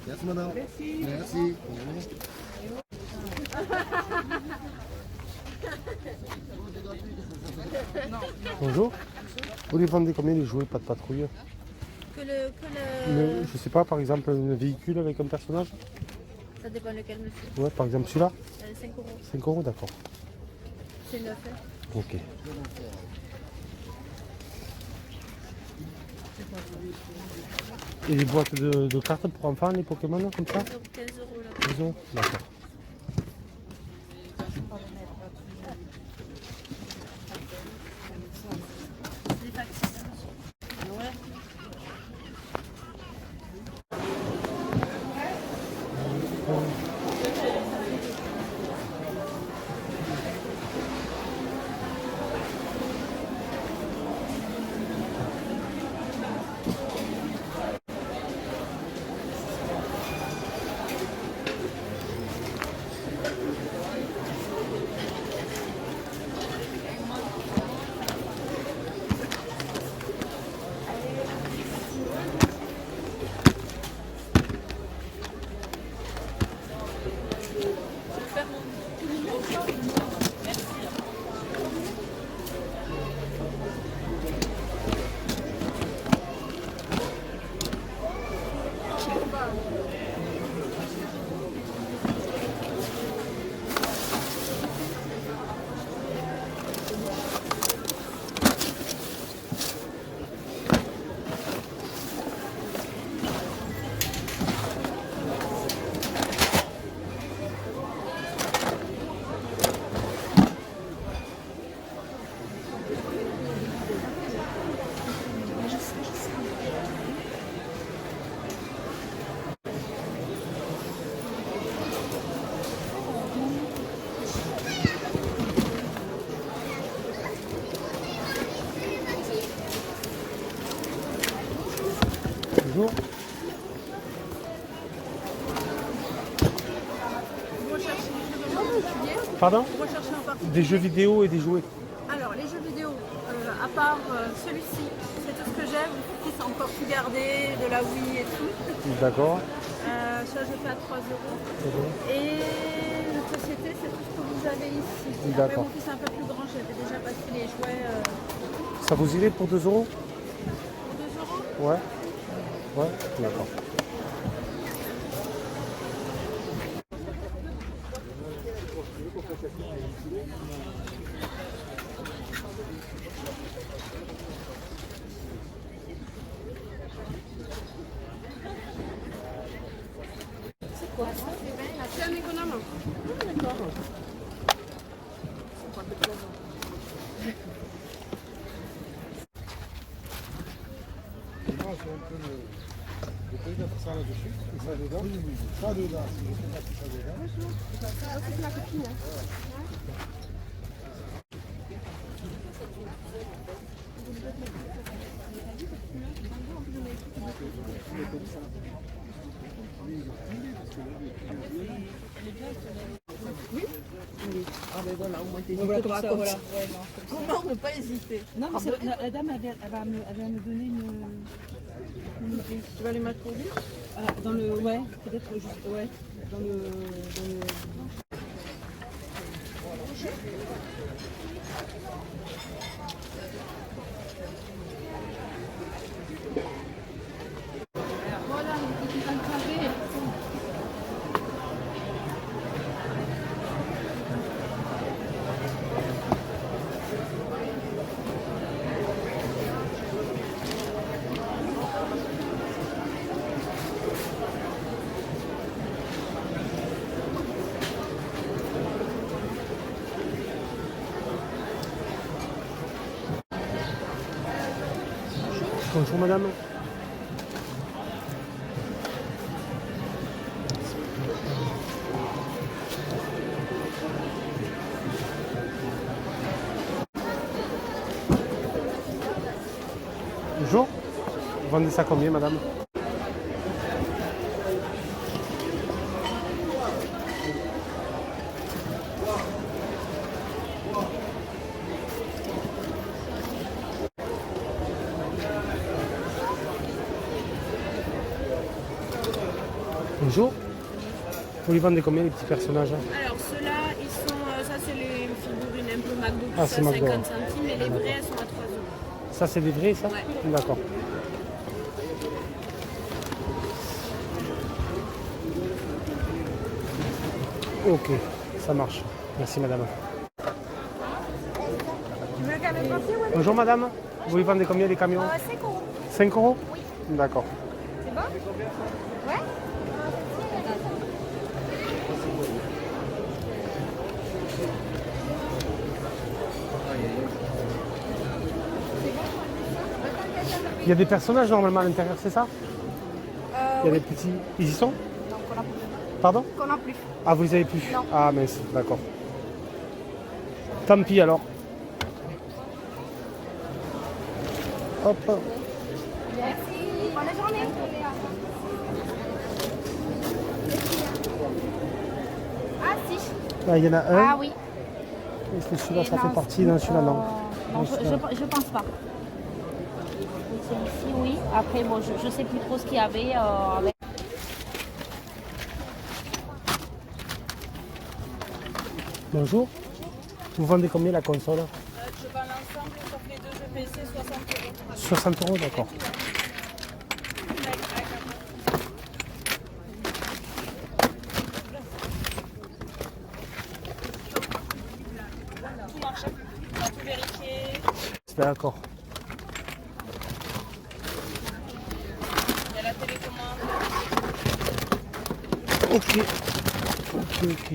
Merci madame. Merci. Bonjour. Vous les vendez combien les jouets pas de patrouille? Je sais pas, par exemple, un véhicule avec un personnage? Ça dépend lequel, monsieur. Ouais, par exemple celui-là? 5 euros. 5 euros, d'accord. C'est neuf. Hein. Ok. Et les boîtes de cartes pour enfants, les Pokémon, comme ça? 15 euros là. 10 euros, d'accord. C'est factice. Ouais. Bonjour. Vous recherchez des jeux en particulier? Pardon? Vous recherchez en particulier? Des jeux vidéo et des jouets. Alors, les jeux vidéo, à part celui-ci, c'est tout ce que j'ai. Mon fils a encore tout gardé, de la Wii et tout. D'accord. Ça, je fais à 3 euros. Et le société, c'est tout ce que vous avez ici. Après, D'accord. mon fils est un peu plus grand, j'avais déjà passé les jouets Ça vous irait pour 2 euros? pour 2 euros. Ouais. Ouais, d'accord. C'est quoi ça? C'est un économe. D'accord. C'est quoi de poison? C'est un peu le pays de ça là-dessus. Et ça dedans. Ça dedans. Si je fais pas ça dedans. Ça, c'est ma copine. Oui. Ah ben voilà, au moins t'hésites pas comme ça. Voilà. Ouais, non, comment ne pas hésiter? Non, mais la dame, elle va me donner une idée. Tu vas les mettre pour lui? Dans le, ouais, peut-être juste, ouais, dans le. Voilà, le petit alphabet. Bonjour madame. Bonjour. Vous vendez ça combien madame? Bonjour. Vous les vendez combien les petits personnages? Alors ceux-là, ils sont, ça c'est les figurines un peu McDo, tout Ah, ça, c'est McDo. 50 centimes, et les vraies elles sont à 3 euros. Ça, c'est des vrais, ça? Ouais. D'accord. Ok, ça marche. Merci, madame. Tu veux le camion de papier, ouais? Bonjour, madame. Vous les vendez combien les camions? 5 euros. 5 euros? Oui. D'accord. C'est bon? Ouais? Il y a des personnages normalement à l'intérieur, c'est ça? Il y a Oui. des petits. Ils y sont? Non, qu'on a plus. Pardon? Qu'on a plus. Ah, vous les avez plus? Non. Ah, mince, d'accord. Tant pis alors. Hop. Merci. Bonne journée. Ah, si. Là, il y en a un. Ah oui. Est-ce que celui-là, ça Et fait non, partie? Non, celui-là, non. Non, celui-là. je pense pas. Ici, oui. Après, bon, je sais plus trop ce qu'il y avait avec. Bonjour. Vous vendez combien la console? Je vends l'ensemble, sauf les deux jeux PC, 60 euros. 60 euros, d'accord. Tout marche, on va tout vérifier. D'accord. Il y a la télécommande. Ok. Ok, ok.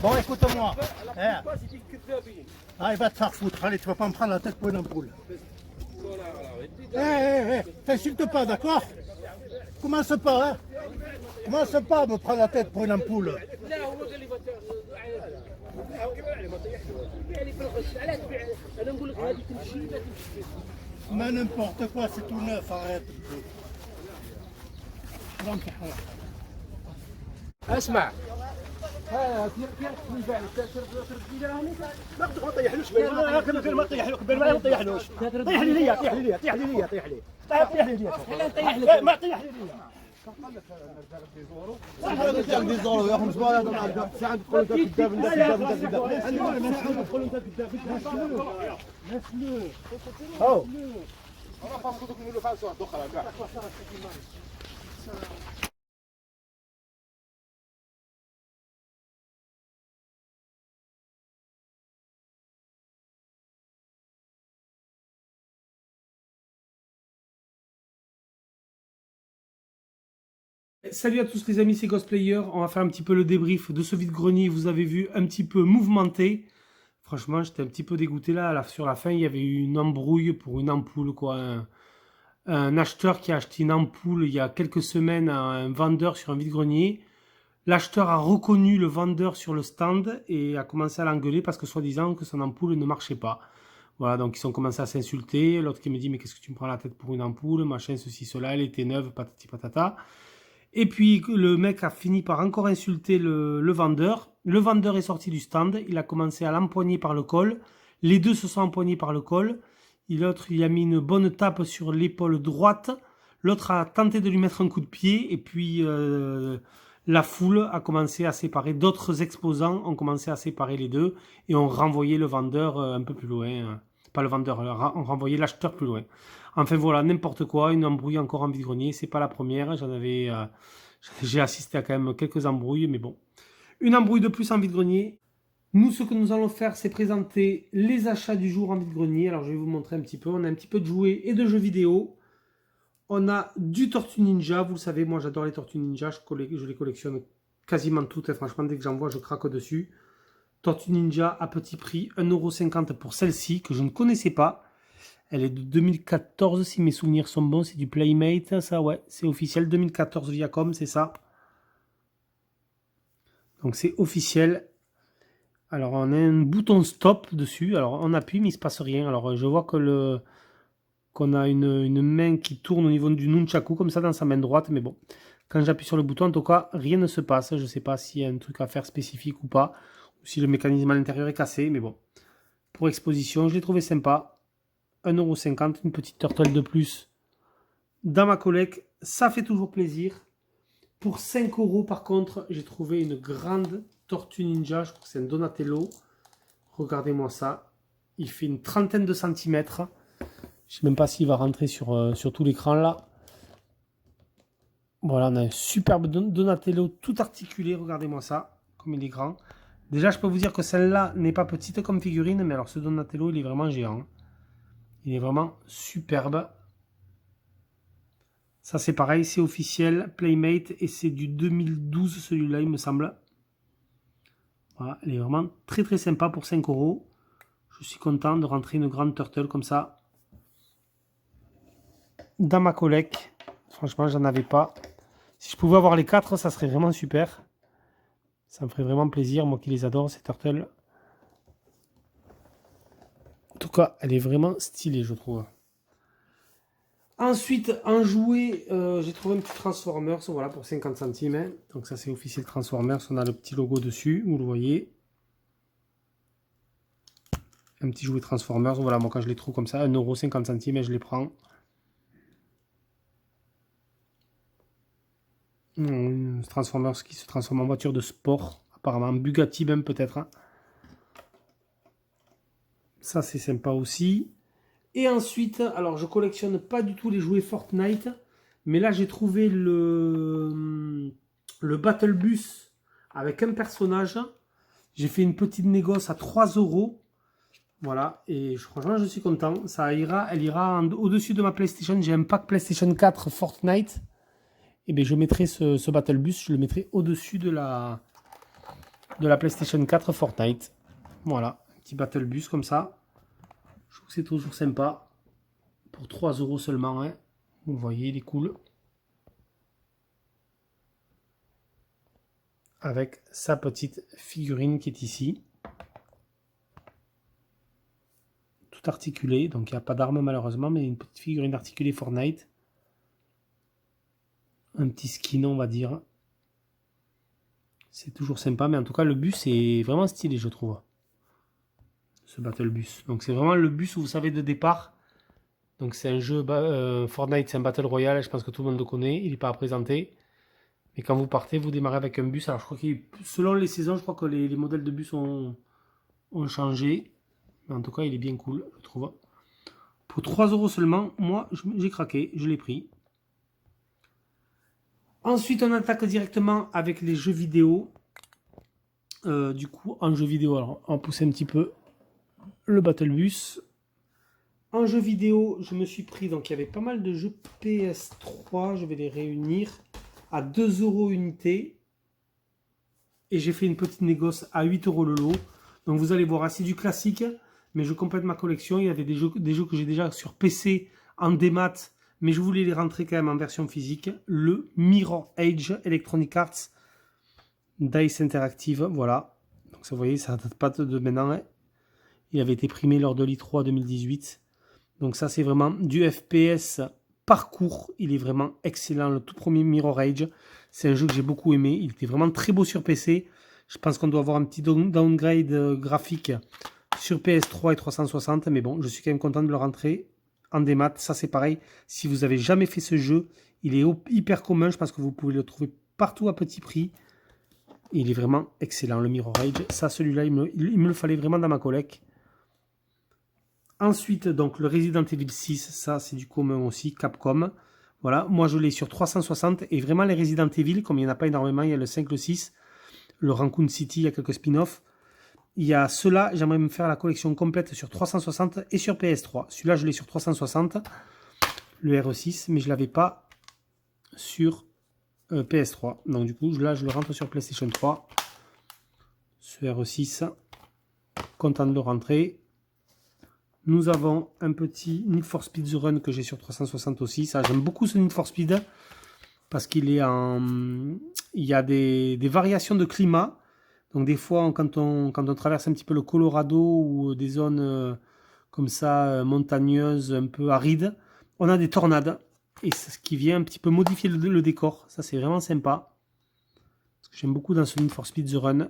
Bon, écoute-moi. Ah, il va te faire foutre. Allez, tu vas pas me prendre la tête pour une ampoule. T'insultes pas, d'accord? Commence pas, hein? Commence pas à me prendre la tête pour une ampoule. Mais n'importe quoi, c'est tout neuf, arrête. اسمع ما طيحلوش ما طيحلوش ما طيحلوش طيح لي ليا طيح لي ليا طيح لي ليا طيح لي طيح لي ليا ما طيح لي ليا Salut à tous les amis, c'est Ghostplayer. On va faire un petit peu le débrief de ce vide-grenier. Vous avez vu un petit peu mouvementé. Franchement, j'étais un petit peu dégoûté là. Sur la fin, il y avait eu une embrouille pour une ampoule, quoi. Un acheteur qui a acheté une ampoule il y a quelques semaines à un vendeur sur un vide-grenier. L'acheteur a reconnu le vendeur sur le stand et a commencé à l'engueuler parce que soi-disant que son ampoule ne marchait pas. Voilà, donc ils ont commencé à s'insulter. L'autre qui me dit, mais qu'est-ce que tu me prends la tête pour une ampoule, machin, ceci, cela, elle était neuve, patati patata. Et puis le mec a fini par encore insulter le vendeur. Le vendeur est sorti du stand, il a commencé à l'empoigner par le col. Les deux se sont empoignés par le col. L'autre, il a mis une bonne tape sur l'épaule droite. L'autre a tenté de lui mettre un coup de pied. Et puis la foule a commencé à séparer. D'autres exposants ont commencé à séparer les deux. Et ont renvoyé le vendeur un peu plus loin. Pas le vendeur, on renvoyé l'acheteur plus loin. Enfin voilà, n'importe quoi, une embrouille encore en vide-grenier, c'est pas la première, j'ai assisté à quand même quelques embrouilles, mais bon. Une embrouille de plus en vide-grenier. Nous, ce que nous allons faire, c'est présenter les achats du jour en vide-grenier. Alors je vais vous montrer un petit peu, on a un petit peu de jouets et de jeux vidéo. On a du Tortue Ninja. Vous le savez, moi j'adore les Tortues Ninja. Je les collectionne quasiment toutes. Et franchement, dès que j'en vois, je craque dessus. Tortue Ninja à petit prix, 1,50 € pour celle-ci, que je ne connaissais pas. Elle est de 2014, si mes souvenirs sont bons. C'est du Playmate, ça, ouais. C'est officiel, 2014 Viacom, c'est ça. Donc c'est officiel. Alors on a un bouton stop dessus. Alors on appuie, mais il ne se passe rien. Alors je vois que qu'on a une main qui tourne au niveau du nunchaku, comme ça, dans sa main droite. Mais bon, quand j'appuie sur le bouton, en tout cas, rien ne se passe. Je ne sais pas s'il y a un truc à faire spécifique ou pas. Ou si le mécanisme à l'intérieur est cassé. Mais bon, pour exposition, je l'ai trouvé sympa. 1,50 €, une petite turtle de plus dans ma collecte, ça fait toujours plaisir. Pour 5 € par contre, j'ai trouvé une grande Tortue Ninja, je crois que c'est un Donatello. Regardez-moi ça, il fait une trentaine de centimètres. Je ne sais même pas s'il va rentrer sur tout l'écran là. Voilà, on a un superbe Donatello tout articulé, regardez-moi ça, comme il est grand. Déjà, je peux vous dire que celle-là n'est pas petite comme figurine, mais alors ce Donatello, il est vraiment géant. Il est vraiment superbe. Ça c'est pareil, c'est officiel, Playmate, et c'est du 2012 celui-là il me semble. Voilà, elle est vraiment très très sympa pour 5 €. Je suis content de rentrer une grande turtle comme ça dans ma collecte. Franchement, j'en avais pas. Si je pouvais avoir les 4, ça serait vraiment super. Ça me ferait vraiment plaisir, moi qui les adore, ces turtles. En tout cas, elle est vraiment stylée, je trouve. Ensuite, en jouet, j'ai trouvé un petit Transformers, voilà, pour 50 centimes. Hein. Donc ça, c'est officiel Transformers. On a le petit logo dessus, vous le voyez. Un petit jouet Transformers. Voilà, moi, quand je les trouve comme ça, 1 €, 50 centimes, je les prends. Transformers qui se transforme en voiture de sport. Apparemment, Bugatti même, peut-être. Hein. Ça, c'est sympa aussi. Et ensuite, alors je collectionne pas du tout les jouets Fortnite, mais là j'ai trouvé le Battle Bus avec un personnage. J'ai fait une petite négoce à 3 €. Voilà, et franchement je suis content. Ça ira, elle ira au-dessus de ma PlayStation. J'ai un pack PlayStation 4 Fortnite. Et bien je mettrai ce Battle Bus, je le mettrai au-dessus de la PlayStation 4 Fortnite. Voilà, un petit Battle Bus comme ça. Je trouve que c'est toujours sympa. Pour 3 € seulement. Hein. Vous voyez, il est cool. Avec sa petite figurine qui est ici. Tout articulé. Donc il n'y a pas d'arme malheureusement. Mais une petite figurine articulée Fortnite. Un petit skin on va dire. C'est toujours sympa. Mais en tout cas le bus est vraiment stylé je trouve. Ce Battle Bus. Donc c'est vraiment le bus où vous savez de départ. Donc c'est un jeu Fortnite, c'est un Battle Royale, je pense que tout le monde le connaît, il n'est pas à présenter. Mais quand vous partez, vous démarrez avec un bus. Alors je crois que selon les saisons, je crois que les modèles de bus ont changé. Mais en tout cas, il est bien cool, je trouve. Pour 3 € seulement, moi j'ai craqué, je l'ai pris. Ensuite, on attaque directement avec les jeux vidéo. Du coup, en jeu vidéo, alors on va pousser un petit peu le Battle Bus. En jeu vidéo, je me suis pris, donc il y avait pas mal de jeux PS3, je vais les réunir à 2 € unité. Et j'ai fait une petite négoce à 8 € le lot. Donc vous allez voir, c'est du classique, mais je complète ma collection. Il y avait des jeux que j'ai déjà sur PC en démat, mais je voulais les rentrer quand même en version physique. Le Mirror Edge Electronic Arts Dice Interactive, voilà. Donc ça, vous voyez, ça date pas de maintenant. Hein. Il avait été primé lors de l'E3 2018. Donc ça, c'est vraiment du FPS parcours. Il est vraiment excellent. Le tout premier Mirror Edge, c'est un jeu que j'ai beaucoup aimé. Il était vraiment très beau sur PC. Je pense qu'on doit avoir un petit downgrade graphique sur PS3 et 360. Mais bon, je suis quand même content de le rentrer en démat. Ça, c'est pareil. Si vous n'avez jamais fait ce jeu, il est hyper commun. Je pense que vous pouvez le trouver partout à petit prix. Il est vraiment excellent, le Mirror Edge. Ça, celui-là, il me le fallait vraiment dans ma collecte. Ensuite, donc le Resident Evil 6, ça c'est du commun aussi, Capcom. Voilà, moi je l'ai sur 360 et vraiment les Resident Evil, comme il n'y en a pas énormément, il y a le 5, le 6, le Raccoon City, il y a quelques spin-offs. Il y a ceux-là, j'aimerais me faire la collection complète sur 360 et sur PS3. Celui-là, je l'ai sur 360. le RE6, mais je ne l'avais pas sur PS3. Donc du coup, là, je le rentre sur PlayStation 3. Ce RE6, content de le rentrer. Nous avons un petit Need for Speed The Run que j'ai sur 360 aussi. Ça, j'aime beaucoup ce Need for Speed parce qu'il est en... Il y a des variations de climat. Donc des fois, quand on traverse un petit peu le Colorado ou des zones comme ça, montagneuses, un peu arides, on a des tornades. Et c'est ce qui vient un petit peu modifier le décor. Ça, c'est vraiment sympa. Ce que j'aime beaucoup dans ce Need for Speed The Run.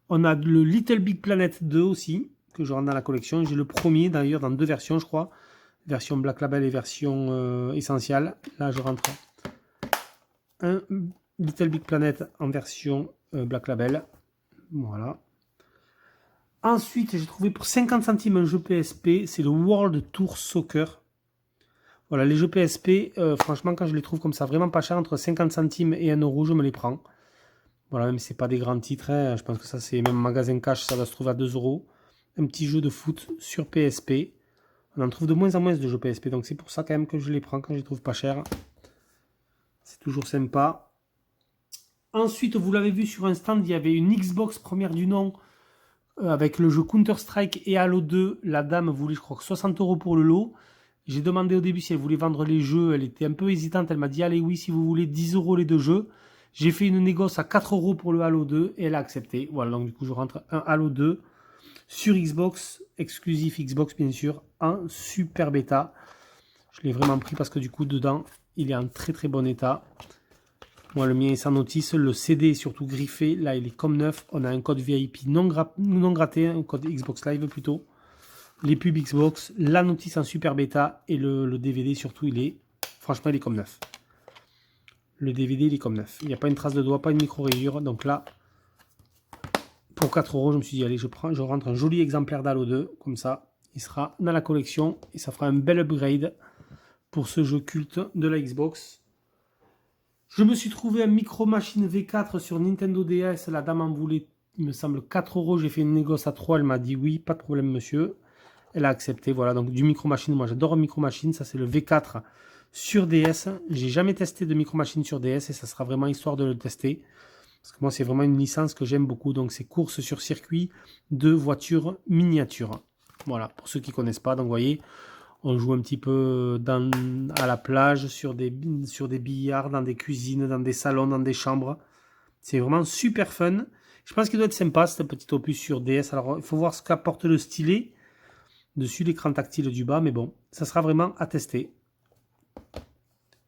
On a le Little Big Planet 2 aussi, que je rentre dans la collection. J'ai le premier d'ailleurs dans 2 versions, je crois. Version Black Label et version Essential. Là, je rentre un Little Big Planet en version Black Label. Voilà. Ensuite, j'ai trouvé pour 50 centimes un jeu PSP. C'est le World Tour Soccer. Voilà, les jeux PSP, franchement, quand je les trouve comme ça, vraiment pas cher, entre 50 centimes et 1 euro, je me les prends. Voilà, même si c'est pas des grands titres, hein, je pense que ça, c'est même magasin cash, ça doit se trouver à 2 euros. Un petit jeu de foot sur PSP. On en trouve de moins en moins de jeux PSP, donc c'est pour ça quand même que je les prends quand je les trouve pas chers. C'est toujours sympa. Ensuite, vous l'avez vu sur un stand, il y avait une Xbox première du nom avec le jeu Counter-Strike et Halo 2. La dame voulait, je crois, 60 euros pour le lot. J'ai demandé au début si elle voulait vendre les jeux. Elle était un peu hésitante. Elle m'a dit, allez, oui, si vous voulez, 10 euros les 2 jeux. J'ai fait une négoce à 4 euros pour le Halo 2 et elle a accepté. Voilà, donc du coup, je rentre un Halo 2 sur Xbox, exclusif Xbox, bien sûr, en super bêta. Je l'ai vraiment pris parce que du coup, dedans, il est en très très bon état. Moi, le mien est sans notice. Le CD est surtout griffé. Là, il est comme neuf. On a un code VIP non gratté, un code Xbox Live plutôt. Les pubs Xbox, la notice en super bêta et le DVD surtout, franchement, il est comme neuf. Le DVD, il est comme neuf. Il n'y a pas une trace de doigt, pas une micro-rayure. Donc là, pour 4 euros, je me suis dit, allez, je rentre un joli exemplaire d'Halo 2. Comme ça, il sera dans la collection et ça fera un bel upgrade pour ce jeu culte de la Xbox. Je me suis trouvé un Micro Machine V4 sur Nintendo DS. La dame en voulait, il me semble, 4 euros. J'ai fait une négoce à 3. Elle m'a dit oui, pas de problème, monsieur. Elle a accepté. Voilà, donc du Micro Machine. Moi, j'adore un Micro Machine. Ça, c'est le V4 sur DS. J'ai jamais testé de Micro Machine sur DS et ça sera vraiment histoire de le tester. Parce que moi, c'est vraiment une licence que j'aime beaucoup. Donc, c'est course sur circuit de voitures miniatures. Voilà, pour ceux qui ne connaissent pas. Donc, vous voyez, on joue un petit peu à la plage, sur des billards, dans des cuisines, dans des salons, dans des chambres. C'est vraiment super fun. Je pense qu'il doit être sympa, ce petit opus sur DS. Alors, il faut voir ce qu'apporte le stylet dessus l'écran tactile du bas. Mais bon, ça sera vraiment à tester.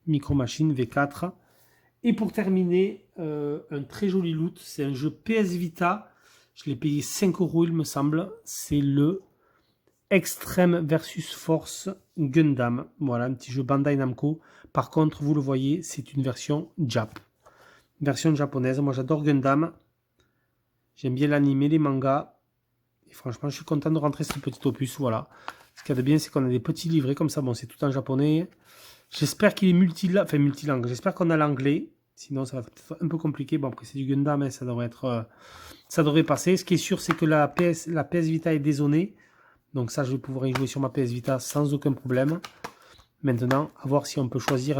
Micro Machine V4. Et pour terminer, un très joli loot. C'est un jeu PS Vita. Je l'ai payé 5 euros, il me semble. C'est le Extreme versus Force Gundam. Voilà, un petit jeu Bandai Namco. Par contre, vous le voyez, c'est une version Jap. Version japonaise. Moi, j'adore Gundam. J'aime bien l'anime, les mangas. Et franchement, je suis content de rentrer ce petit opus. Voilà. Ce qu'il y a de bien, c'est qu'on a des petits livrets comme ça. Bon, c'est tout en japonais. J'espère qu'il est multilangue. J'espère qu'on a l'anglais. Sinon, ça va être peut-être un peu compliqué. Bon, après, c'est du Gundam. Hein, ça devrait passer. Ce qui est sûr, c'est que la PS Vita est dézonée. Donc ça, je vais pouvoir y jouer sur ma PS Vita sans aucun problème. Maintenant, à voir si on peut choisir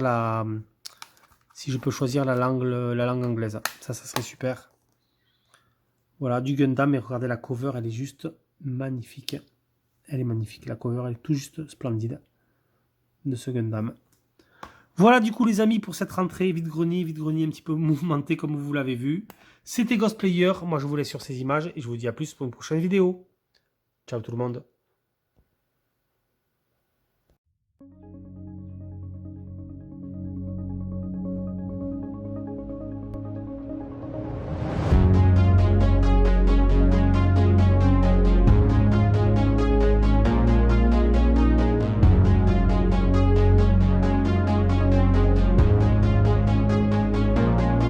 si je peux choisir la langue anglaise. Ça serait super. Voilà, du Gundam. Et regardez la cover, elle est juste magnifique. Elle est magnifique. La cover, elle est tout juste splendide de ce Gundam. Voilà du coup les amis pour cette rentrée vide-grenier un petit peu mouvementé comme vous l'avez vu. C'était Ghost Player. Moi je vous laisse sur ces images et je vous dis à plus pour une prochaine vidéo. Ciao tout le monde.